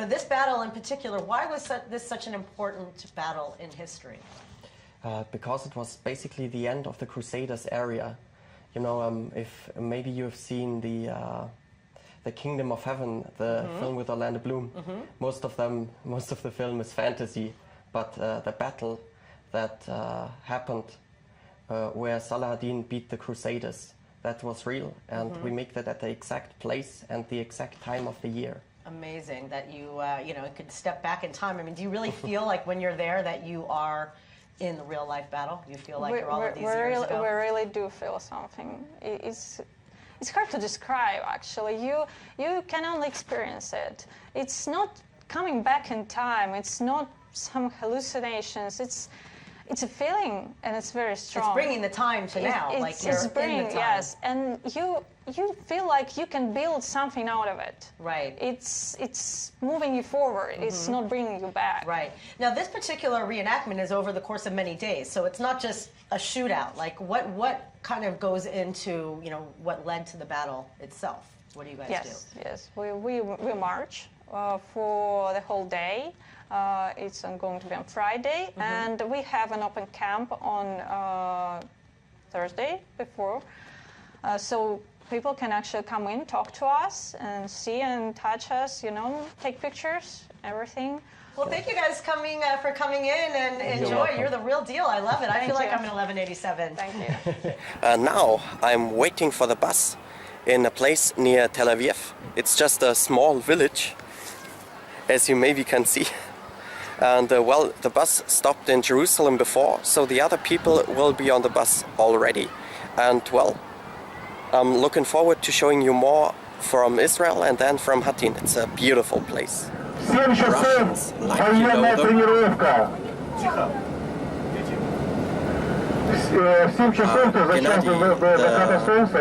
this battle in particular, why was this such an important battle in history? Because it was basically the end of the Crusaders area. If maybe you've seen the Kingdom of Heaven, the film with Orlando Bloom, most of the film is fantasy, but the battle that happened where Saladin beat the Crusaders, that was real, and we make that at the exact place and the exact time of the year. Amazing that you could step back in time. I mean, do you really feel like when you're there that you are in the real life battle? You feel like you're all of these years ago? We really do feel something. It's hard to describe, actually. You can only experience it. It's not coming back in time. It's not some hallucinations. It's a feeling, and it's very strong. It's bringing the time to now, like you're in the time. Yes, and you feel like you can build something out of it. Right. It's moving you forward. It's not bringing you back. Right. Now, this particular reenactment is over the course of many days, so it's not just a shootout. Like, what kind of goes into, what led to the battle itself? What do you guys do? Yes, we march for the whole day. It's going to be on Friday, and we have an open camp on Thursday before, so people can actually come in, talk to us, and see and touch us, take pictures, everything. Well, thank you guys for coming in and enjoy. You're the real deal. I love it. I feel like I'm in 1187. Thank you. Now I'm waiting for the bus in a place near Tel Aviv. It's just a small village, as you maybe can see. And the bus stopped in Jerusalem before, so the other people will be on the bus already. And I'm looking forward to showing you more from Israel and then from Hattin. It's a beautiful place. Russians, like you know them.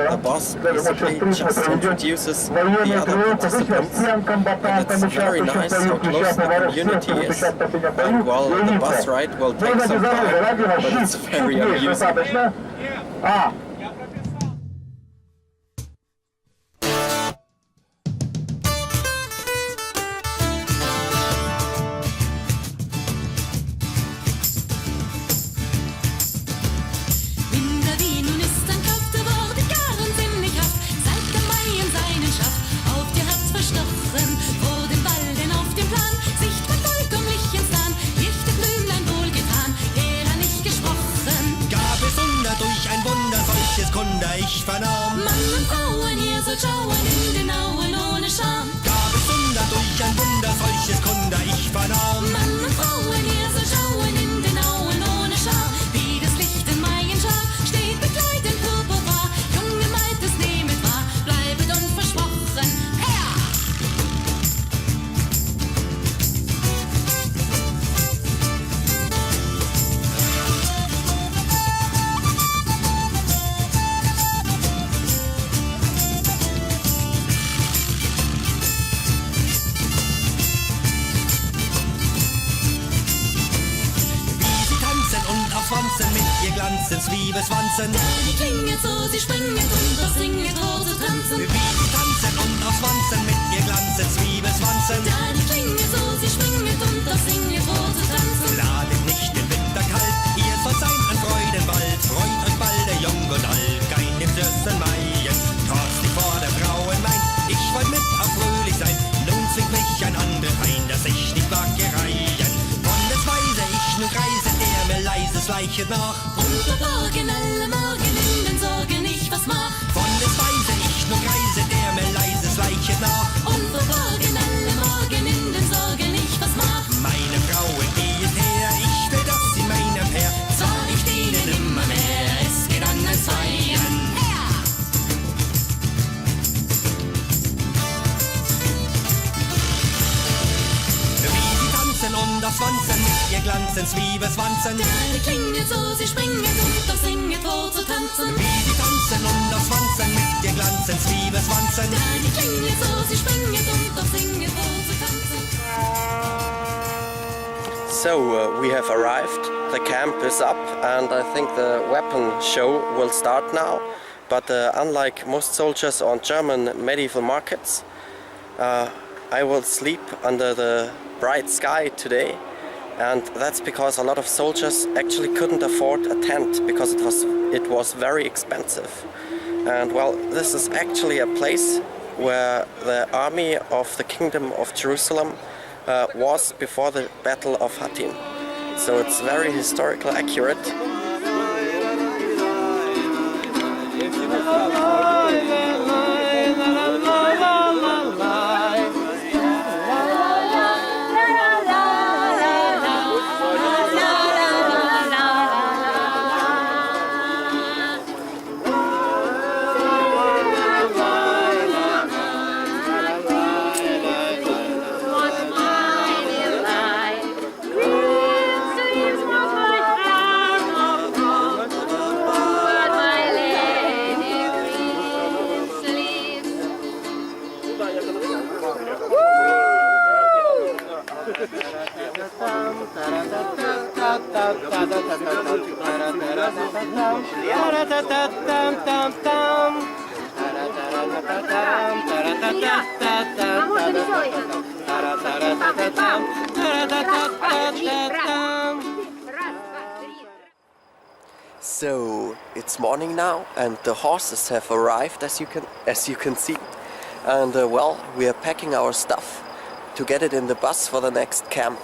The boss basically just introduces the other participants, and it's very nice how close the community is. And the bus ride will take some time, but it's very amusing. Ich vernahm. Mann und Frauen, ihr sollt schauen in den Auen ohne Scham. Gab es Wunder durch ein Wunder, solches Kunde ich vernahm. Mann und Frauen, ihr sollt schauen in den Auen ohne Scham. Wie das Licht in Maienschar steht begleitend purpurbar. Junge Maltes, nehmet wahr, bleibet unversprochen. Her! Glanzens Liebeswanzen. Ja, die klinget so, sie springet und doch singet vor zu tanzen. Wie sie tanzen und aufs Wanzen mit ihr Glanzens Liebeswanzen. Ja, die klinget so, sie springet und doch singet vor zu tanzen. Ladet nicht den Winter kalt, ihr sollt sein an Freudenwald. Freut euch bald, der Jung und Alt, kein im süßen Maien. Trotz die vor der Frauen meint, ich wollt mit auch fröhlich sein. Nun zwingt mich ein anderer ein, dass ich nicht mag gereihen. Von des Weise ich nun reise, der mir leises leichet nach. Und verborgen alle Morgen in den Sorgen ich was mach. Von des Weise ich nun reise, der mir leises leichet nach. Und verborgen alle Morgen in den Sorgen ich was mach. Meine Frauen geht her, ich will das in meinem Heer. Zwar ich dienen immer mehr, es geht an den Zweien. Und das Wanzen mit ihr Glanzens Liebeswanzen. Deine klinget so, sie springet und doch singet vor zu tanzen. Wie sie tanzen und das Wanzen mit ihr Glanzens Liebeswanzen. Deine klinget so, sie springet und doch singet vor zu tanzen. So we have arrived, the camp is up, and I think the weapon show will start now. But unlike most soldiers on German medieval markets, I will sleep under the bright sky today, and that's because a lot of soldiers actually couldn't afford a tent because it was very expensive. And well, this is actually a place where the army of the Kingdom of Jerusalem was before the Battle of Hattin. So it's very historically accurate. So it's morning now, and the horses have arrived, as you can see, and well, we are packing our stuff to get it in the bus for the next camp.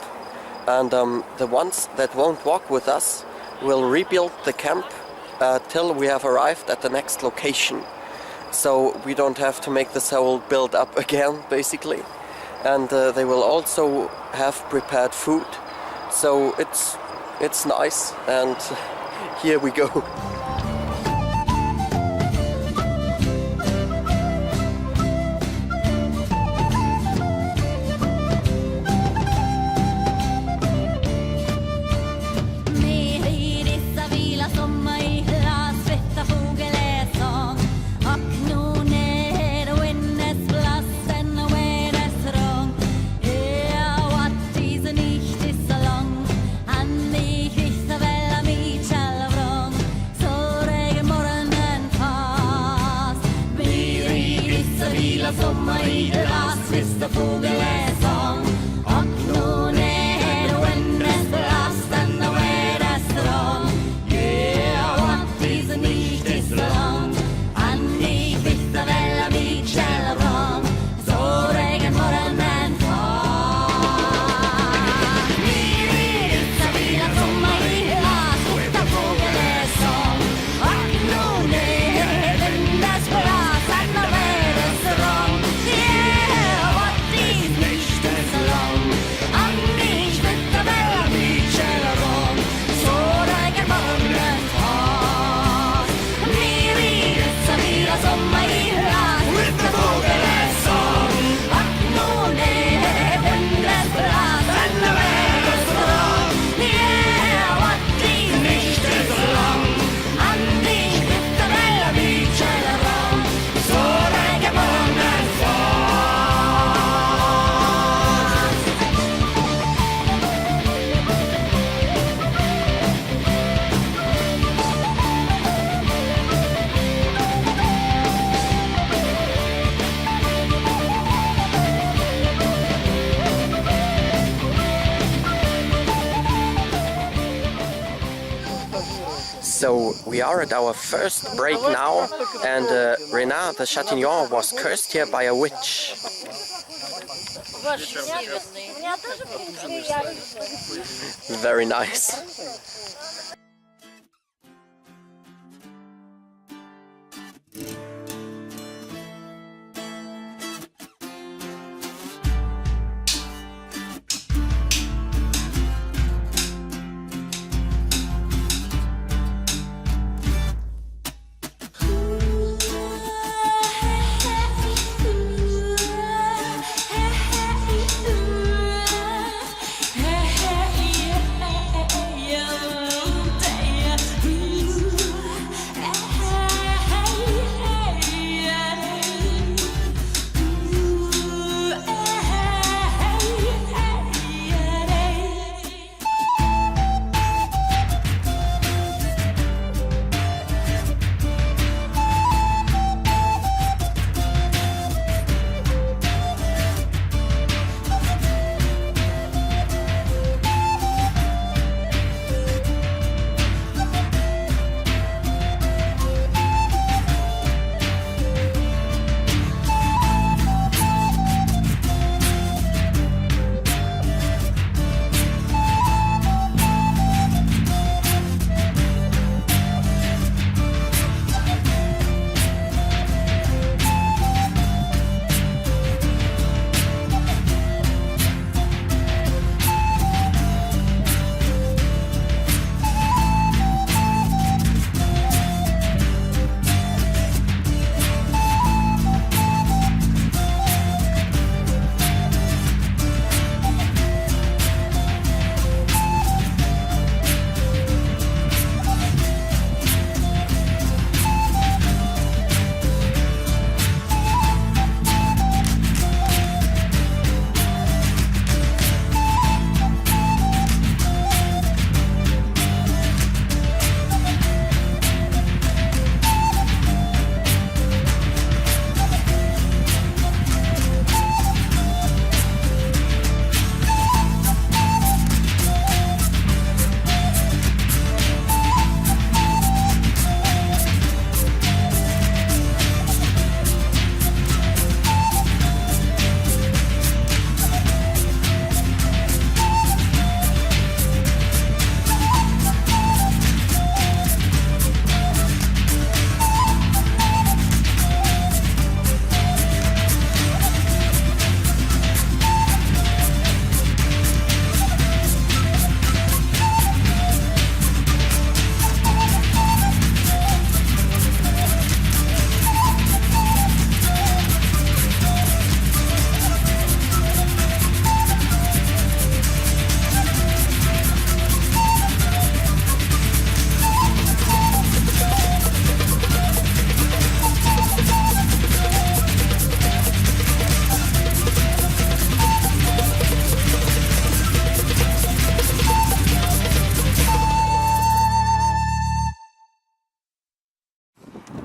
And the ones that won't walk with us will rebuild the camp till we have arrived at the next location. So we don't have to make this whole build up again, basically. And they will also have prepared food. So it's nice, and here we go. So we are at our first break now, and Renard the Chatillon was cursed here by a witch. Very nice. Yeah.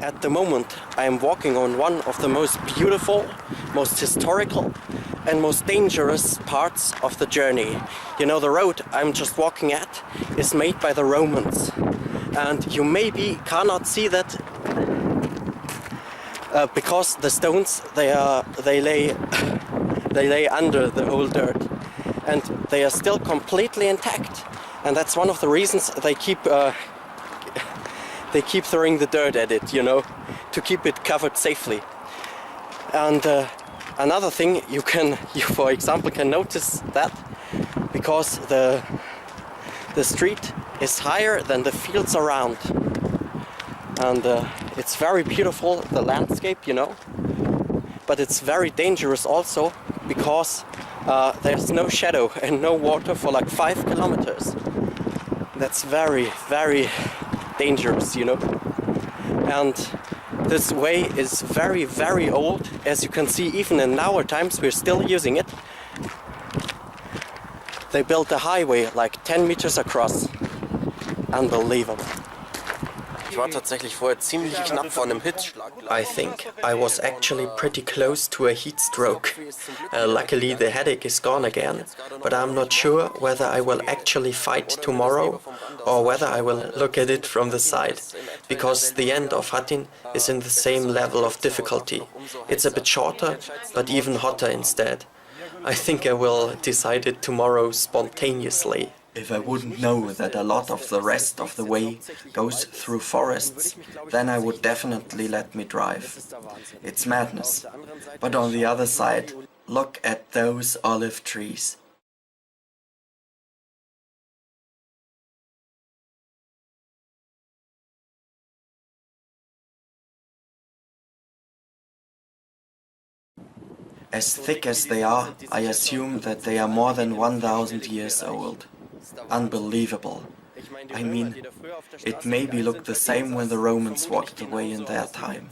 At the moment, I am walking on one of the most beautiful, most historical and most dangerous parts of the journey. You know, the road I'm just walking at is made by the Romans, and you maybe cannot see that because the stones they lay under the old dirt, and they are still completely intact. And that's one of the reasons they keep throwing the dirt at it, you know, to keep it covered safely. And another thing, you for example can notice that because the street is higher than the fields around, and it's very beautiful, the landscape, you know, but it's very dangerous also because there's no shadow and no water for like 5 kilometers. That's very, very dangerous, you know. And this way is very, very old. As you can see, even in our times, we're still using it. They built a highway like 10 meters across. Unbelievable. Ich war tatsächlich vorher ziemlich knapp vor einem Hitzschlag. I think I was actually pretty close to a heat stroke. Luckily the headache is gone again, but I'm not sure whether I will actually fight tomorrow or whether I will look at it from the side, because the end of Hattin is in the same level of difficulty. It's a bit shorter, but even hotter instead. I think I will decide it tomorrow spontaneously. If I wouldn't know that a lot of the rest of the way goes through forests, then I would definitely let me drive. It's madness. But on the other side, look at those olive trees. As thick as they are, I assume that they are more than 1,000 years old. Unbelievable. I mean, it maybe looked the same when the Romans walked away in their time.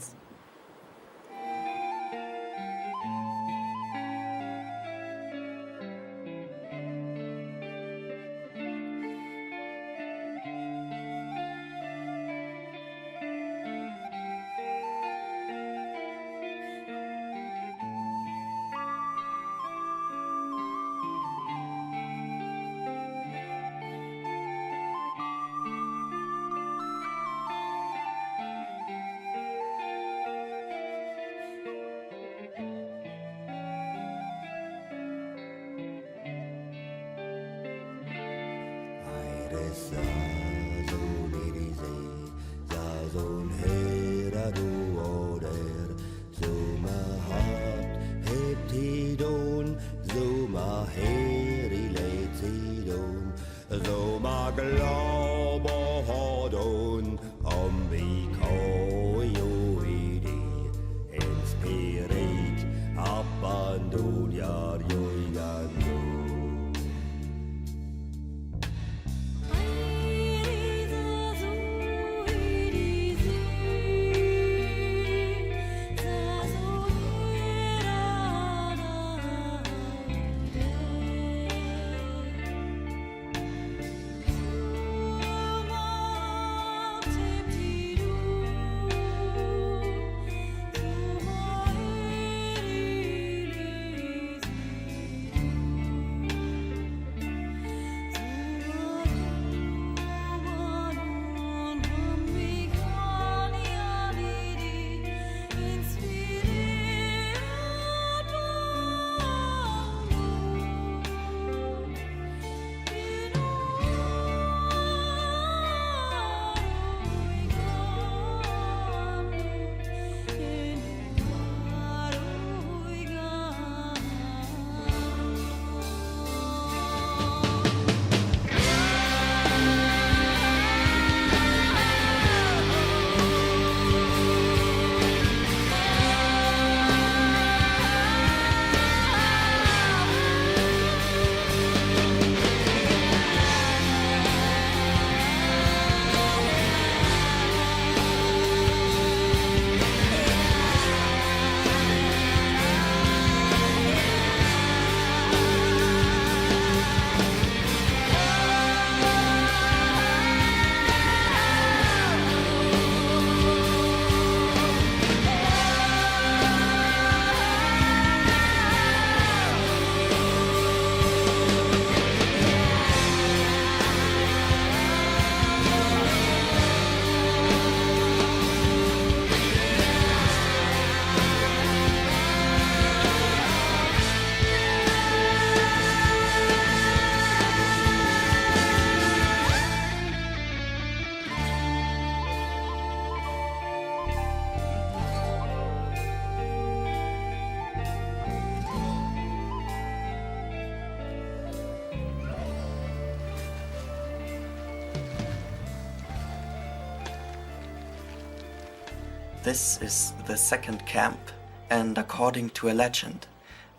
This is the second camp, and according to a legend,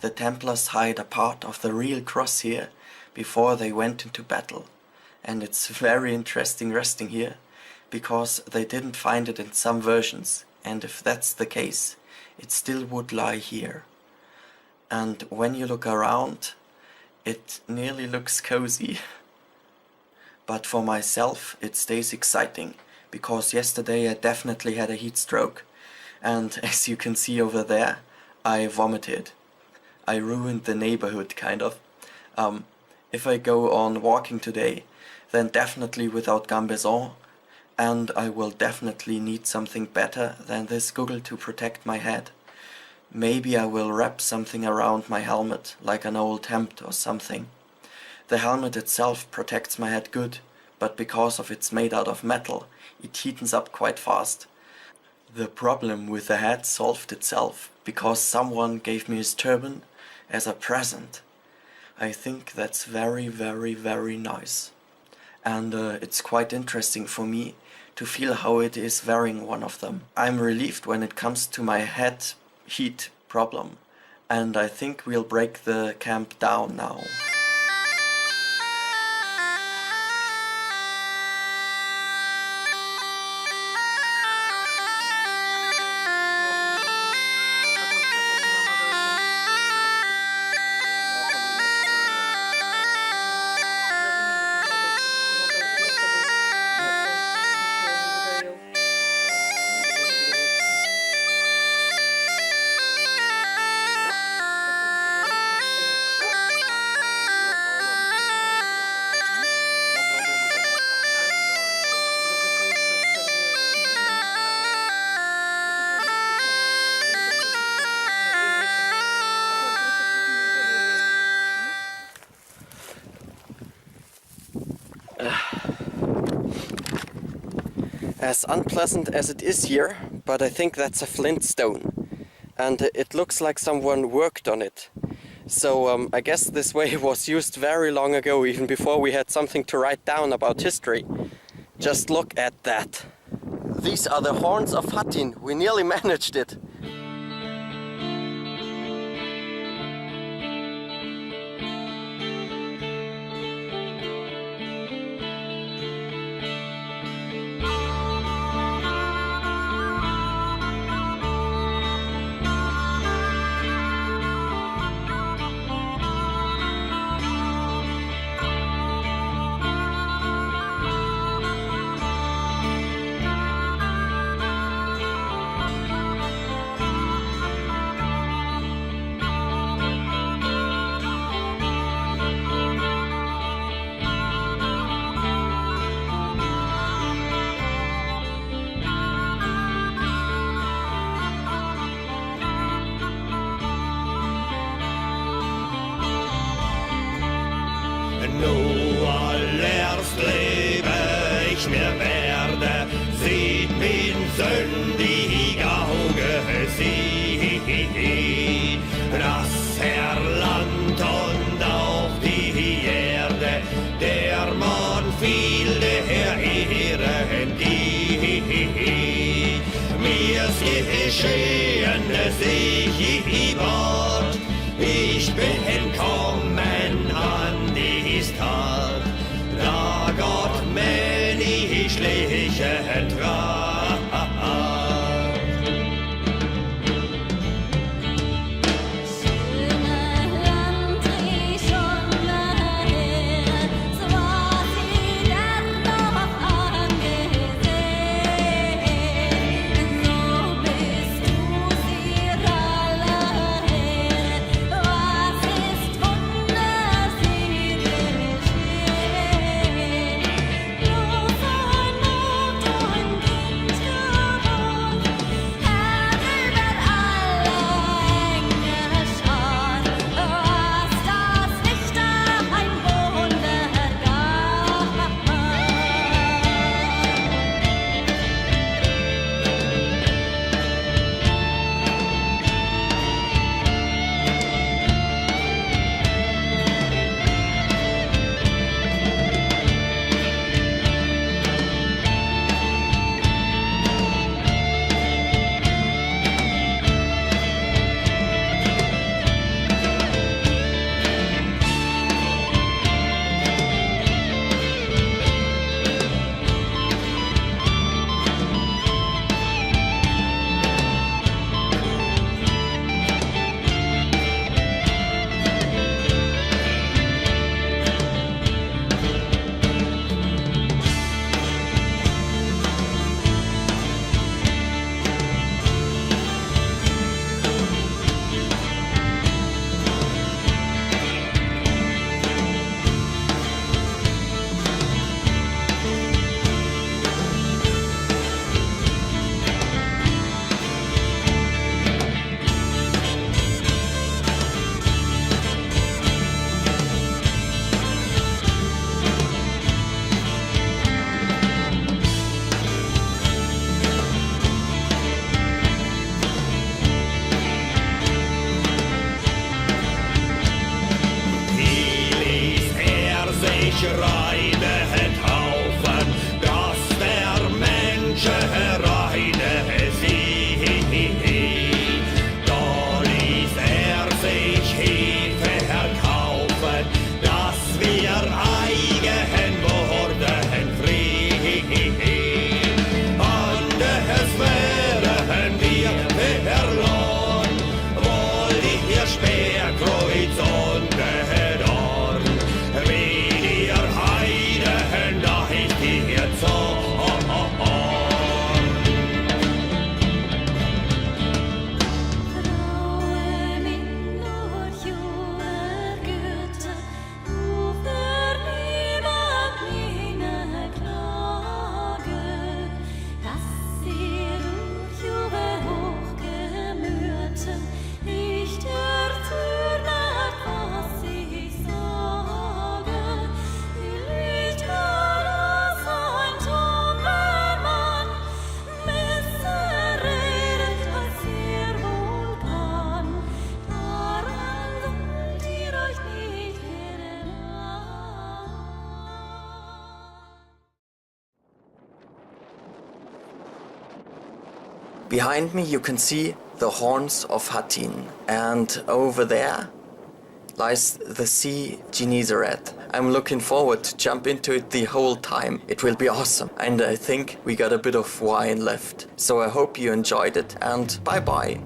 the Templars hid a part of the real cross here before they went into battle. And it's very interesting resting here, because they didn't find it in some versions, and if that's the case, it still would lie here. And when you look around, it nearly looks cozy. But for myself, it stays exciting, because yesterday I definitely had a heat stroke, and as you can see over there, I vomited. I ruined the neighborhood, kind of. If I go on walking today, then definitely without gambeson, and I will definitely need something better than this goggle to protect my head. Maybe I will wrap something around my helmet, like an old hemp or something. The helmet itself protects my head good, but because of it's made out of metal, it heatens up quite fast. The problem with the hat solved itself, because someone gave me his turban as a present. I think that's very, very, very nice. And it's quite interesting for me to feel how it is wearing one of them. I'm relieved when it comes to my head heat problem, and I think we'll break the camp down now. As unpleasant as it is here, but I think that's a flint stone, and it looks like someone worked on it. So I guess this way was used very long ago, even before we had something to write down about history. Just look at that. These are the horns of Hattin. We nearly managed it. Nu allerst lebe ich mir werde, sieht min sündig Auge sieht, das Herr Land und auch die Erde, der Mann viel der Ehre gibt. Mir's geschehen, dass ich ward, ich bin kommen an dies Tag, da Gott menschliche trat. sich reine kaufen, dass der Mensch reine sie. Da ließ sich Hefe kaufen, dass wir eigen wurden frei. Anders wären wir verloren, wohl ihr Speerkreuz und Dorn. Wie ihr Heiden, da ist ihr Zorn. Frauen in Nordjorgöte, over niemand mine klage, dass sie Nordjorgöte hochgemöten, nicht erzürnet, was ich sage. Nicht alles ein Tombermann, besser redet, als ihr wohl kann. Daran sollt ihr euch nicht erinnern. Behind me you can see the horns of Hattin, and over there lies the sea Gennesaret. I'm looking forward to jump into it the whole time. It will be awesome, and I think we got a bit of wine left. So I hope you enjoyed it, and bye bye.